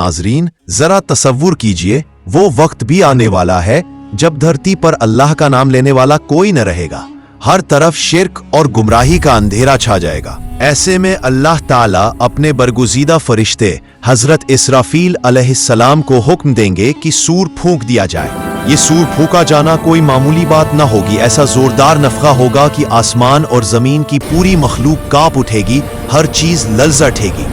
नाजरीन, जरा तसव्वुर कीजिए, वो वक्त भी आने वाला है जब धरती पर अल्लाह का नाम लेने वाला कोई न रहेगा। हर तरफ शिर्क और गुमराही का अंधेरा छा जाएगा। ऐसे में अल्लाह ताला अपने बरगुज़ीदा फरिश्ते हजरत इसराफील अलैहिस्सलाम को हुक्म देंगे कि सूर फूंक दिया जाए। ये सूर फूंका जाना कोई मामूली बात न होगी। ऐसा जोरदार नफखा होगा कि आसमान और जमीन की पूरी मखलूक कांप उठेगी, हर चीज ललज़टेगी।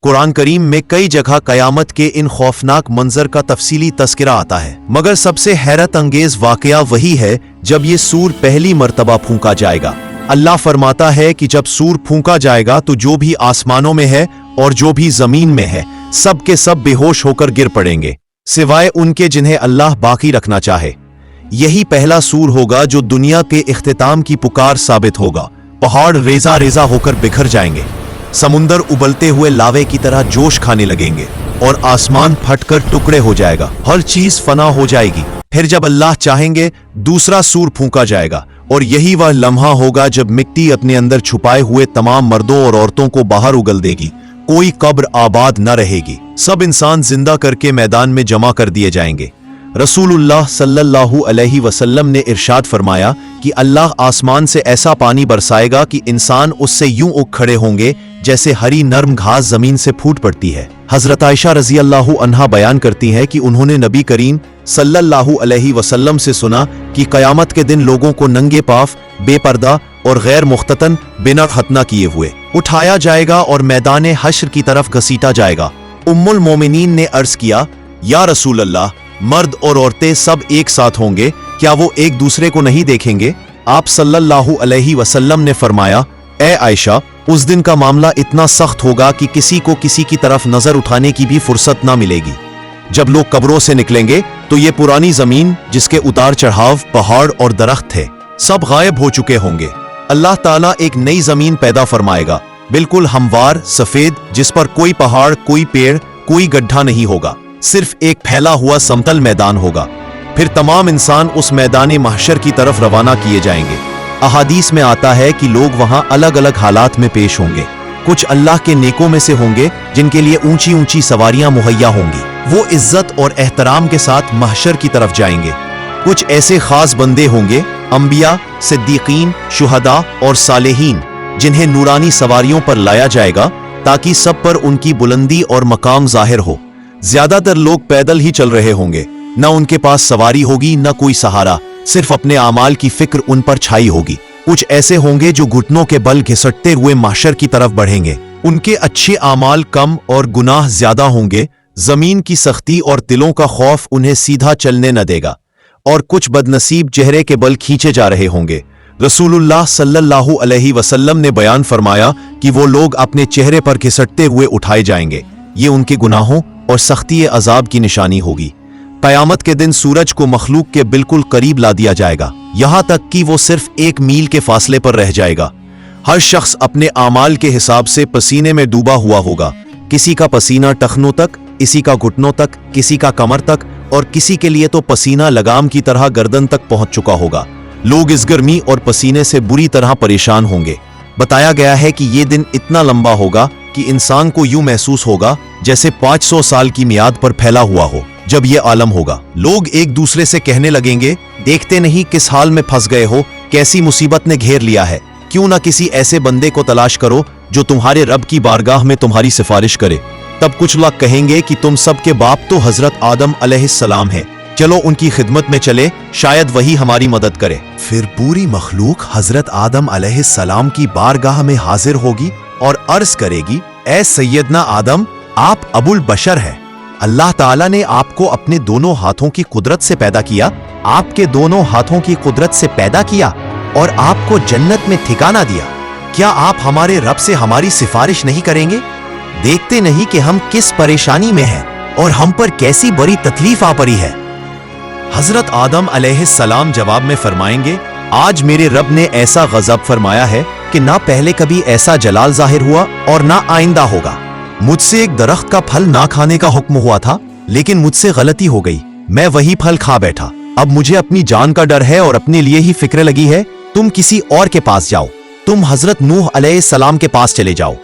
कुरान करीम में कई जगह कयामत के इन खौफनाक मंजर का तफसीली तस्करा आता है, मगर सबसे हैरत अंगेज वाकया वही है जब ये सूर पहली मर्तबा फूंका जाएगा। अल्लाह फरमाता है कि जब सूर फूंका जाएगा तो जो भी आसमानों में है और जो भी जमीन में है, सब के सब बेहोश होकर गिर पड़ेंगे, सिवाय उनके जिन्हें अल्लाह बाकी रखना चाहे। यही पहला सूर होगा जो दुनिया के इख्तिताम की पुकार साबित होगा। पहाड़ रेजा रेजा होकर बिखर जाएंगे, समुंदर उबलते हुए लावे की तरह जोश खाने लगेंगे और आसमान फटकर टुकड़े हो जाएगा, हर चीज फना हो जाएगी। फिर जब अल्लाह चाहेंगे दूसरा सूर फूंका जाएगा और यही वह लम्हा होगा जब मिट्टी अपने अंदर छुपाए हुए तमाम मर्दों और औरतों को बाहर उगल देगी। कोई कब्र आबाद न रहेगी, सब इंसान जिंदा करके मैदान में जमा कर दिए जाएंगे। रसूलुल्लाह सल्लल्लाहु अलैहि वसल्लम ने इरशाद फरमाया कि अल्लाह आसमान से ऐसा पानी बरसाएगा कि इंसान उससे यूं उग खड़े होंगे जैसे हरी नर्म घास जमीन से फूट पड़ती है। हजरत आयशा रजी अल्लाहु अन्हा बयान करती हैं कि उन्होंने नबी करीम सल्लल्लाहु अलैहि वसल्लम से सुना कि कयामत के दिन लोगों को नंगे पांव, बेपर्दा और गैर मुख्ततन, बिना खतना किए हुए उठाया जाएगा और मैदाने हश्र की तरफ घसीटा जाएगा। उम्मुल मोमिनीन ने अर्ज किया, या रसूल अल्लाह, मर्द और औरतें सब एक साथ होंगे, क्या वो एक दूसरे को नहीं देखेंगे? आप सल्लल्लाहु अलैहि वसल्लम ने फरमाया, ए आयशा, उस दिन का मामला इतना सख्त होगा कि किसी को किसी की तरफ नजर उठाने की भी फुर्सत ना मिलेगी। जब लोग कब्रों से निकलेंगे तो ये पुरानी जमीन, जिसके उतार चढ़ाव, पहाड़ और दरख्त थे, सब गायब हो चुके होंगे। अल्लाह ताला एक नई जमीन पैदा फरमाएगा, बिल्कुल हमवार, सफेद, जिस पर कोई पहाड़, कोई पेड़, कोई गड्ढा नहीं होगा, सिर्फ एक फैला हुआ समतल मैदान होगा। फिर तमाम इंसान उस मैदान महशर की तरफ रवाना किए जाएंगे। अहादीस में आता है कि लोग वहां अलग अलग हालात में पेश होंगे। कुछ अल्लाह के नेकों में से होंगे जिनके लिए ऊंची ऊंची सवारियां मुहैया होंगी, वो इज्जत और एहतराम के साथ महशर की तरफ जाएंगे। कुछ ऐसे खास बंदे होंगे, अंबिया, सिद्दीकीन, शुहदा और सालेहीन, जिन्हें नूरानी सवारियों पर लाया जाएगा ताकि सब पर उनकी बुलंदी और मकाम जाहिर हो। ज्यादातर लोग पैदल ही चल रहे होंगे, न उनके पास सवारी होगी न कोई सहारा, सिर्फ अपने आमाल की फिक्र उन पर छाई होगी। कुछ ऐसे होंगे जो घुटनों के बल घिसटते हुए महशर की तरफ बढ़ेंगे। उनके अच्छे आमाल कम और गुनाह ज्यादा होंगे। जमीन की सख्ती और दिलों का खौफ उन्हें सीधा चलने न देगा और कुछ बदनसीब चेहरे के बल खींचे जा रहे होंगे। रसूलुल्लाह सल्लल्लाहु अलैहि वसल्लम ने बयान फरमाया कि वो लोग अपने चेहरे पर घिसटते हुए उठाए जाएंगे। ये उनके गुनाहों और सख्ती अजाब की निशानी होगी। कयामत के दिन सूरज को मखलूक के बिल्कुल करीब ला दिया जाएगा, यहाँ तक कि वो सिर्फ 1 मील के फासले पर रह जाएगा। हर शख्स अपने आमाल के हिसाब से पसीने में डूबा हुआ होगा। किसी का पसीना टखनों तक, किसी का घुटनों तक, किसी का कमर तक और किसी के लिए तो पसीना लगाम की तरह गर्दन तक पहुंच चुका होगा। लोग इस गर्मी और पसीने से बुरी तरह परेशान होंगे। बताया गया है कि ये दिन इतना लंबा होगा कि इंसान को यूं महसूस होगा जैसे 500 साल की मियाद पर फैला हुआ हो। जब ये आलम होगा, लोग एक दूसरे से कहने लगेंगे, देखते नहीं किस हाल में फंस गए हो, कैसी मुसीबत ने घेर लिया है, क्यों ना किसी ऐसे बंदे को तलाश करो जो तुम्हारे रब की बारगाह में तुम्हारी सिफारिश करे। तब कुछ लोग कहेंगे कि तुम सबके बाप तो हजरत आदम अलैहिस्सलाम है, चलो उनकी खिदमत में चले, शायद वही हमारी मदद करे। फिर पूरी मखलूक हजरत आदम अलैहिस्सलाम की बारगाह में हाजिर होगी और अर्ज करेगी, ए सैयदना आदम, आप अबुल बशर है। अल्लाह ताला ने आपको अपने दोनों हाथों की कुदरत से पैदा किया, आपके दोनों हाथों की कुदरत से पैदा किया और आपको जन्नत में ठिकाना दिया। क्या आप हमारे रब से हमारी सिफारिश नहीं करेंगे? देखते नहीं कि हम किस परेशानी में हैं और हम पर कैसी बड़ी तकलीफ आ पड़ी है। हजरत आदम अलैहिस्सलाम जवाब में फरमाएंगे, आज मेरे रब ने ऐसा गजब फरमाया है कि ना पहले कभी ऐसा जलाल जाहिर हुआ और ना आइंदा होगा। मुझसे एक दरख्त का फल ना खाने का हुक्म हुआ था, लेकिन मुझसे गलती हो गई, मैं वही फल खा बैठा। अब मुझे अपनी जान का डर है और अपने लिए ही फिक्र लगी है। तुम किसी और के पास जाओ, तुम हजरत नूह अलैहिस्सलाम के पास चले जाओ।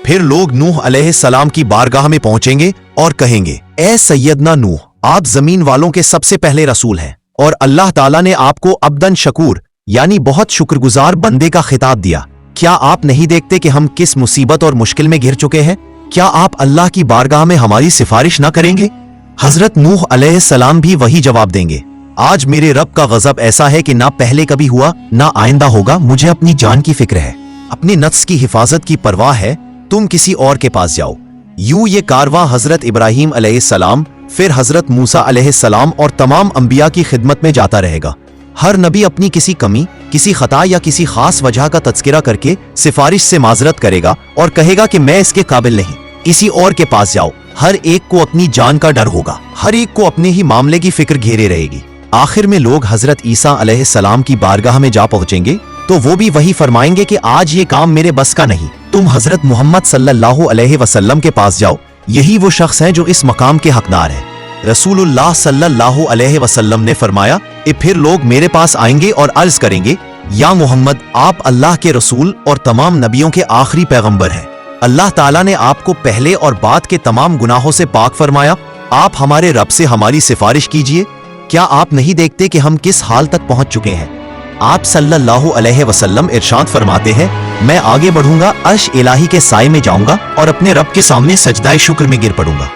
फिर लोग नूह अलैहिस्सलाम की बारगाह में पहुंचेंगे और कहेंगे, ए सैयदना नूह, आप जमीन वालों के सबसे पहले रसूल हैं और अल्लाह ताला ने आपको अब्दन शकूर यानी बहुत शुक्रगुजार बंदे का खिताब दिया। क्या आप नहीं देखते कि हम किस मुसीबत और मुश्किल में घिर चुके हैं? क्या आप अल्लाह की बारगाह में हमारी सिफारिश न करेंगे? हजरत नूह अलैहिस्सलाम भी वही जवाब देंगे, आज मेरे रब का गजब ऐसा है कि ना पहले कभी हुआ ना आइंदा होगा। मुझे अपनी जान की फिक्र है, अपने नफ्स की हिफाजत की परवाह है, तुम किसी और के पास जाओ। यूं ये कारवां हजरत इब्राहीम अलैहिस्सलाम, फिर हजरत मूसा अलैहिस्सलाम और तमाम अंबिया की खिदमत में जाता रहेगा। हर नबी अपनी किसी कमी, किसी खता या किसी खास वजह का तज़किरा करके सिफारिश से माजरत करेगा और कहेगा कि मैं इसके काबिल नहीं, किसी और के पास जाओ। हर एक को अपनी जान का डर होगा, हर एक को अपने ही मामले की फिक्र घेरे रहेगी। आखिर में लोग हजरत ईसा अलैहिस्सलाम की बारगाह में जा पहुंचेंगे तो वो भी वही फरमाएंगे कि आज ये काम मेरे बस का नहीं, तुम हजरत मोहम्मद सल्लल्लाहु अलैहि वसल्लम के पास जाओ, यही वो शख्स हैं जो इस मकाम के हकदार हैं। रसूलुल्लाह सल्लल्लाहु अलैहि वसल्लम ने फरमाया, फिर लोग मेरे पास आएंगे और अर्ज करेंगे, या मोहम्मद, आप अल्लाह के रसूल और तमाम नबियों के आखिरी पैगंबर हैं। अल्लाह ताला ने आपको पहले और बाद के तमाम गुनाहों से पाक फरमाया, आप हमारे रब से हमारी सिफारिश कीजिए। क्या आप नहीं देखते कि हम किस हाल तक पहुंच चुके हैं? आप सल्लल्लाहु अलैहि वसल्लम इरशाद फरमाते हैं, मैं आगे बढ़ूंगा, अर्श इलाही के साए में जाऊंगा और अपने रब के सामने सजदाए शुक्र में गिर पड़ूंगा।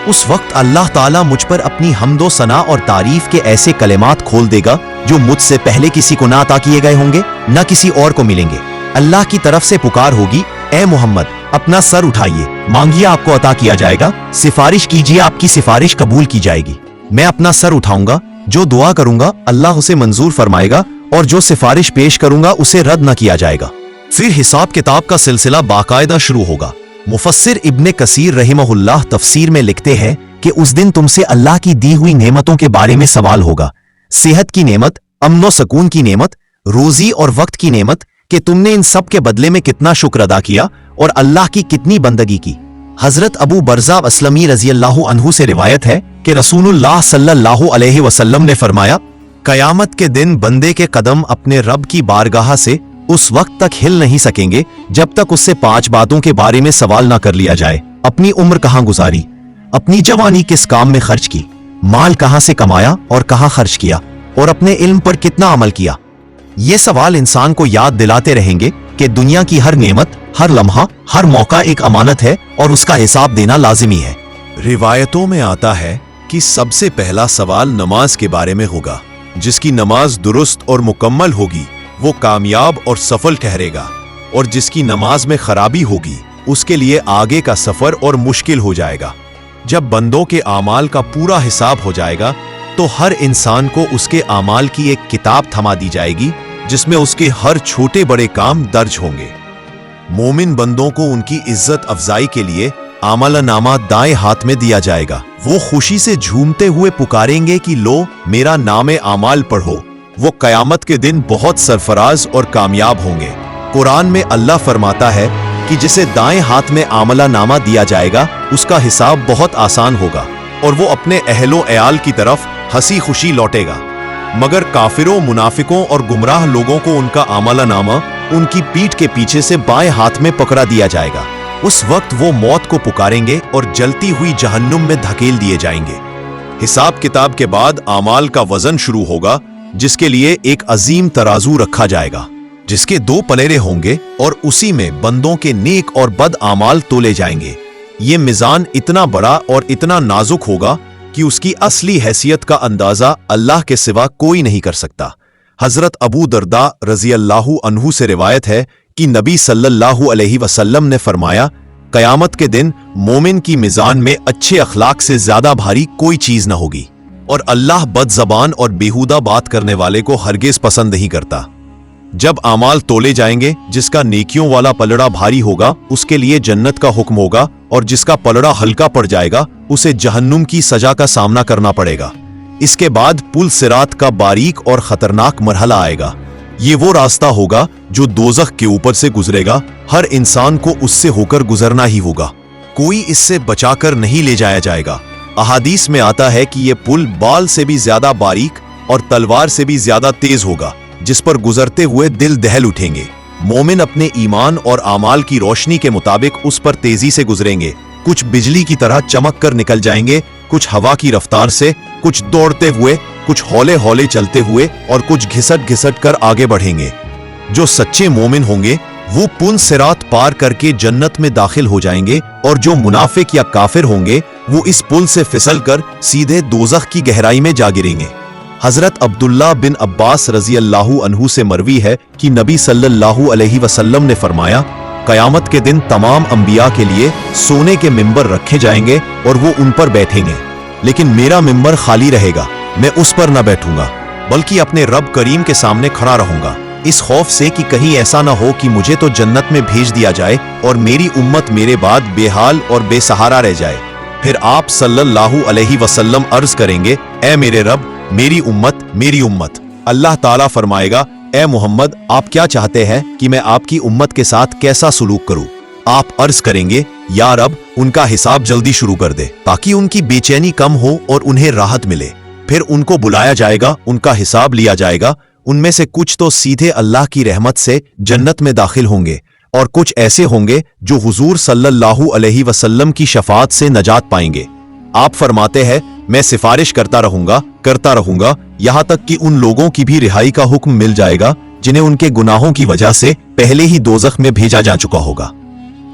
उस वक्त अल्लाह ताला मुझ पर अपनी हम्दो सना और तारीफ के ऐसे कलेमात खोल देगा जो मुझसे पहले किसी को ना अता किए गए होंगे, न किसी और को मिलेंगे। अल्लाह की तरफ से पुकार होगी, ए मोहम्मद, अपना सर उठाइए, मांगिए आपको अता किया जाएगा, सिफारिश कीजिए आपकी सिफारिश कबूल की जाएगी। मैं अपना सर उठाऊंगा, जो दुआ करूंगा अल्लाह उसे मंजूर फरमाएगा और जो सिफारिश पेश करूंगा उसे रद्द न किया जाएगा। फिर हिसाब किताब का सिलसिला बाकायदा शुरू होगा। मुफस्सिर इब्ने कसीर रहिमहुल्लाह तफसीर में लिखते हैं कि उस दिन तुमसे अल्लाह की दी हुई नेमतों के बारे में सवाल होगा, सेहत की नेमत, अमनो सकून की नेमत, रोजी और वक्त की नेमत, कि तुमने इन सब के बदले में कितना शुक्र अदा किया और अल्लाह की कितनी बंदगी की। हजरत अबू बरजा अस्लमी रजी अल्लाह अन्हु से रिवायत है कि रसूलुल्लाह सल्लल्लाहु अलैहि वसल्लम ने फरमाया, कयामत के दिन बंदे के कदम अपने रब की बारगाह से उस वक्त तक हिल नहीं सकेंगे जब तक उससे 5 बातों के बारे में सवाल ना कर लिया जाए। अपनी उम्र कहाँ गुजारी, अपनी जवानी किस काम में खर्च की, माल कहाँ से कमाया और कहाँ खर्च किया, और अपने इल्म पर कितना अमल किया। ये सवाल इंसान को याद दिलाते रहेंगे कि दुनिया की हर नेमत, हर लम्हा, हर मौका एक अमानत है और उसका हिसाब देना लाजिमी है। रिवायतों में आता है कि सबसे पहला सवाल नमाज के बारे में होगा। जिसकी नमाज दुरुस्त और मुकम्मल होगी वो कामयाब और सफल ठहरेगा, और जिसकी नमाज में खराबी होगी उसके लिए आगे का सफर और मुश्किल हो जाएगा। जब बंदों के आमाल का पूरा हिसाब हो जाएगा तो हर इंसान को उसके आमाल की एक किताब थमा दी जाएगी जिसमें उसके हर छोटे बड़े काम दर्ज होंगे। मोमिन बंदों को उनकी इज्जत अफजाई के लिए आमलनामा दाएं हाथ में दिया जाएगा। वो खुशी से झूमते हुए पुकारेंगे कि लो मेरा नामे आमाल पढ़ो। वो कयामत के दिन बहुत सरफराज और कामयाब होंगे। कुरान में अल्लाह फरमाता है कि जिसे दाएं हाथ में आमलनामा दिया जाएगा उसका हिसाब बहुत आसान होगा और वो अपने अहलो अयाल की तरफ हंसी खुशी लौटेगा। मगर काफिरों, मुनाफिकों और गुमराह लोगों को उनका आमलनामा उनकी पीठ के पीछे से बाएं हाथ में पकड़ा दिया जाएगा। उस वक्त वो मौत को पुकारेंगे और जलती हुई जहन्नुम में धकेल दिए जाएंगे। हिसाब किताब के बाद आमाल का वजन शुरू होगा, जिसके लिए एक अजीम तराजू रखा जाएगा जिसके 2 पलेरे होंगे और उसी में बंदों के नेक और बद आमाल तोले जाएंगे। ये मिजान इतना बड़ा और इतना नाजुक होगा कि उसकी असली हैसियत का अंदाजा अल्लाह के सिवा कोई नहीं कर सकता। हजरत अबू दरदा रजी अल्लाहु अन्हु से रिवायत है कि नबी सल्लल्लाहु अलैहि वसल्लम ने फरमाया, कयामत के दिन मोमिन की मिजान में अच्छे अखलाक से ज्यादा भारी कोई चीज न होगी, और अल्लाह बदजबान और बेहुदा बात करने वाले को हरगिज पसंद नहीं करता। जब आमाल तोले जाएंगे, जिसका नेकियों वाला पलड़ा भारी होगा उसके लिए जन्नत का हुक्म होगा, और जिसका पलड़ा हल्का पड़ जाएगा उसे जहन्नुम की सजा का सामना करना पड़ेगा। इसके बाद पुल सिरात का बारीक और खतरनाक मरहला आएगा। ये वो रास्ता होगा जो दोज़ख के ऊपर से गुजरेगा। हर इंसान को उससे होकर गुजरना ही होगा, कोई इससे बचाकर नहीं ले जाया जाएगा। अहादीस में आता है कि ये पुल बाल से भी ज्यादा बारीक और तलवार से भी ज्यादा तेज होगा, जिस पर गुजरते हुए दिल दहल उठेंगे। मोमिन अपने ईमान और आमाल की रोशनी के मुताबिक उस पर तेजी से गुजरेंगे। कुछ बिजली की तरह चमक कर निकल जाएंगे कुछ हवा की रफ्तार से, कुछ दौड़ते हुए, कुछ हौले हौले चलते हुए और कुछ घिसट घिसट कर आगे बढ़ेंगे। जो सच्चे मोमिन होंगे वो पुन सिरात पार करके जन्नत में दाखिल हो जाएंगे और जो मुनाफिक या काफिर होंगे वो इस पुल से फिसल कर सीधे दोज़ख की गहराई में जा गिरेंगे। हजरत अब्दुल्ला बिन अब्बास रजी अल्लाहु अन्हु से मरवी है कि नबी सल्लल्लाहु अलैहि वसल्लम ने फरमाया, कयामत के दिन तमाम अंबिया के लिए सोने के मिंबर रखे जाएंगे और वो उन पर बैठेंगे, लेकिन मेरा मिंबर खाली रहेगा। मैं उस पर न बैठूंगा बल्कि अपने रब करीम के सामने खड़ा रहूंगा, इस खौफ से कि कहीं ऐसा ना हो कि मुझे तो जन्नत में भेज दिया जाए और मेरी उम्मत मेरे बाद बेहाल और बेसहारा रह जाए। फिर आप सल्लल्लाहु अलैहि वसल्लम अर्ज करेंगे, ए मेरे रब, मेरी उम्मत, मेरी उम्मत। अल्लाह ताला फरमाएगा, ए मोहम्मद, आप क्या चाहते हैं कि मैं आपकी उम्मत के साथ कैसा सलूक करूं? आप अर्ज करेंगे, या रब, उनका हिसाब जल्दी शुरू कर दे ताकि उनकी बेचैनी कम हो और उन्हें राहत मिले। फिर उनको बुलाया जाएगा, उनका हिसाब लिया जाएगा। उनमें से कुछ तो सीधे अल्लाह की रहमत से जन्नत में दाखिल होंगे और कुछ ऐसे होंगे जो हुजूर सल्लल्लाहु अलैहि वसल्लम की शफाअत से नजात पाएंगे। आप फरमाते हैं, मैं सिफारिश करता रहूंगा यहां तक कि उन लोगों की भी रिहाई का हुक्म मिल जाएगा जिन्हें उनके गुनाहों की वजह से पहले ही दोज़ख में भेजा जा चुका होगा।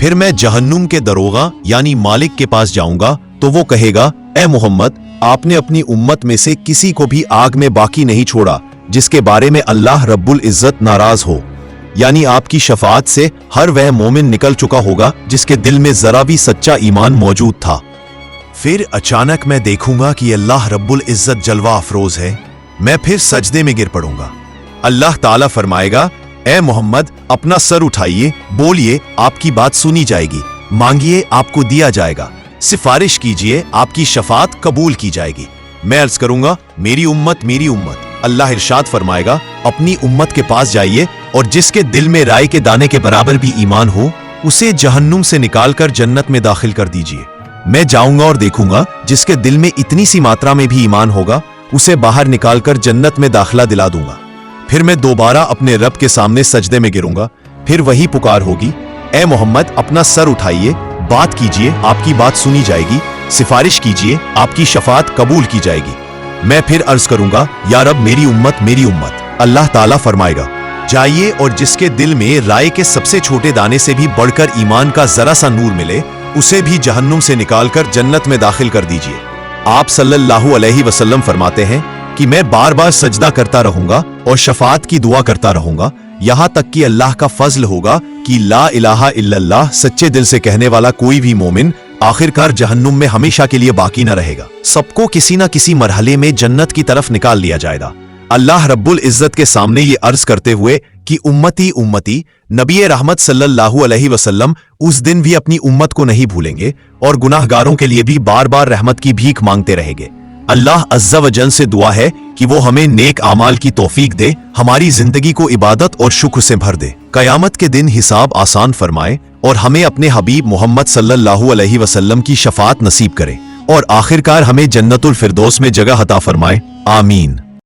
फिर मैं जहन्नुम के दरोगा यानी मालिक के पास जाऊंगा तो वो कहेगा, ए मोहम्मद, आपने अपनी उम्मत में से किसी को भी आग में बाकी नहीं छोड़ा जिसके बारे में अल्लाह रब्बुल इज्जत नाराज हो। यानी आपकी शफाअत से हर वह मोमिन निकल चुका होगा जिसके दिल में जरा भी सच्चा ईमान मौजूद था। फिर अचानक मैं देखूंगा कि अल्लाह रब्बुल इज्जत जलवा अफरोज है। मैं फिर सजदे में गिर पड़ूंगा। अल्लाह ताला फरमाएगा, ए मोहम्मद, अपना सर उठाइए, बोलिए, आपकी बात सुनी जाएगी, मांगिए, आपको दिया जाएगा, सिफारिश कीजिए, आपकी शफाअत कबूल की जाएगी। मैं अर्ज करूंगा, मेरी उम्मत, मेरी उम्मत। अल्लाह इरशाद फरमाएगा, अपनी उम्मत के पास जाइए और जिसके दिल में राई के दाने के बराबर भी ईमान हो उसे जहन्नुम से निकालकर जन्नत में दाखिल कर दीजिए। मैं जाऊंगा और देखूंगा जिसके दिल में इतनी सी मात्रा में भी ईमान होगा उसे बाहर निकालकर जन्नत में दाखिला दिला दूंगा। फिर मैं दोबारा अपने रब के सामने सजदे में गिरूंगा। फिर वही पुकार होगी, ए मोहम्मद, अपना सर उठाइए, बात कीजिए, आपकी बात सुनी जाएगी, सिफारिश कीजिए, आपकी शफाअत कबूल की जाएगी। मैं फिर अर्ज करूंगा, या रब, मेरी उम्मत, मेरी उम्मत। अल्लाह ताला फरमाएगा, जाइए और जिसके दिल में राय के सबसे छोटे दाने से भी बढ़कर ईमान का जरा सा नूर मिले उसे भी जहन्नुम से निकालकर जन्नत में दाखिल कर दीजिए। आप सल्लल्लाहु अलैहि वसल्लम फरमाते हैं कि मैं बार बार सजदा करता रहूंगा और शफाअत की दुआ करता रहूंगा यहां तक कि अल्लाह का फजल होगा कि ला इलाहा इल्लल्लाह सच्चे दिल से कहने वाला कोई भी मोमिन आखिरकार जहन्नुम में हमेशा के लिए बाकी न रहेगा। सबको किसी न किसी मरहले में जन्नत की तरफ निकाल लिया जाएगा। अल्लाह रब्बुल इज्जत के सामने ये अर्ज करते हुए कि उम्मती उम्मती, नबी रहमत सल्लल्लाहु अलैहि वसल्लम उस दिन भी अपनी उम्मत को नहीं भूलेंगे और गुनाहगारों के लिए भी बार बार रहमत की भीख मांगते रहेंगे। अल्लाह अज़्ज़ा व जल से दुआ है कि वो हमें नेक आमाल की तौफीक दे, हमारी जिंदगी को इबादत और शुक्र से भर दे, कयामत के दिन हिसाब आसान फरमाए और हमें अपने हबीब मोहम्मद सल्लल्लाहु अलैहि वसल्लम की शफाअत नसीब करे और आखिरकार हमें जन्नतुल फिरदौस में जगह अता फरमाए। आमीन।